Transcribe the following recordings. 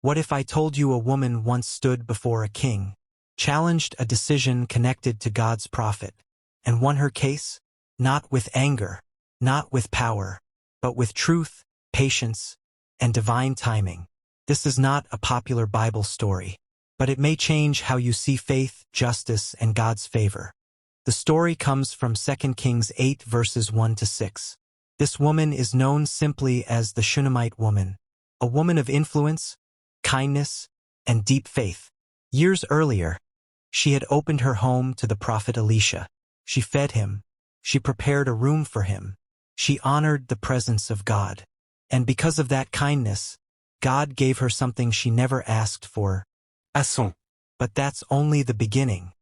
What if I told you a woman once stood before a king, challenged a decision connected to God's prophet, and won her case? Not with anger, not with power, but with truth, patience, and divine timing. This is not a popular Bible story, but it may change how you see faith, justice, and God's favor. The story comes from 2 Kings 8 verses 1 to 6. This woman is known simply as the Shunammite woman, a woman of influence, kindness, and deep faith. Years earlier, she had opened her home to the prophet Elisha. She fed him. She prepared a room for him. She honored the presence of God. And because of that kindness, God gave her something she never asked for. Asson. But that's only the beginning.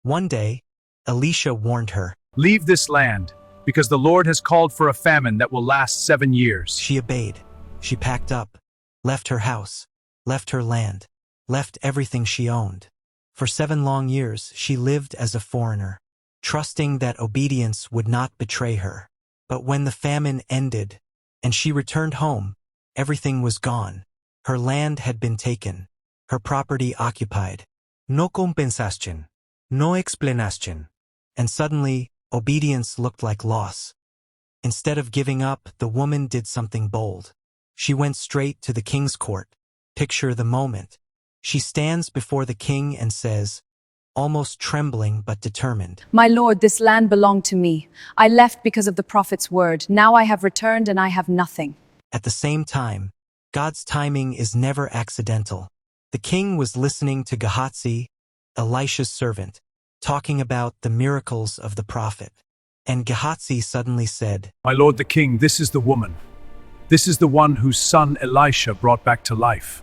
One day, Elisha warned her. Leave this land, because the Lord has called for a famine that will last 7 years. She obeyed. She packed up, left her house, left her land, left everything she owned. For 7 long years, she lived as a foreigner, trusting that obedience would not betray her. But when the famine ended, and she returned home, everything was gone. Her land had been taken, her property occupied. No compensación, no explanación. And suddenly, obedience looked like loss. Instead of giving up, the woman did something bold. She went straight to the king's court. Picture the moment. She stands before the king and says, almost trembling but determined, "My lord, this land belonged to me. I left because of the prophet's word. Now I have returned and I have nothing." At the same time, God's timing is never accidental. The king was listening to Gehazi, Elisha's servant, talking about the miracles of the prophet. And Gehazi suddenly said, My lord the king, this is the woman. This is the one whose son Elisha brought back to life.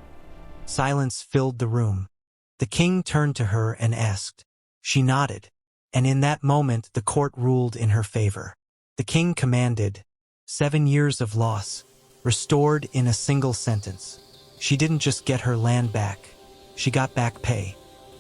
Silence filled the room. The king turned to her and asked. She nodded, and in that moment the court ruled in her favor. The king commanded, 7 years of loss, restored in a single sentence. She didn't just get her land back, she got back pay.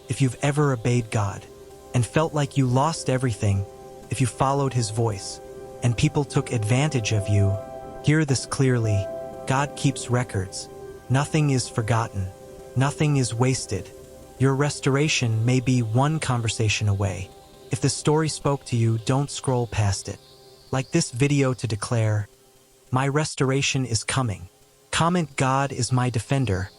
If you've ever obeyed God, and felt like you lost everything, if you followed his voice, and people took advantage of you, hear this clearly. God keeps records. Nothing is forgotten. Nothing is wasted. Your restoration may be one conversation away. If the story spoke to you, don't scroll past it. Like this video to declare, my restoration is coming. Comment, God is my defender.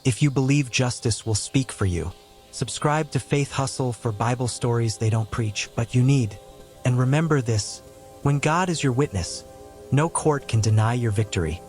If you believe justice will speak for you. Subscribe to Faith Hustle for Bible stories they don't preach, but you need. And remember this, when God is your witness, no court can deny your victory.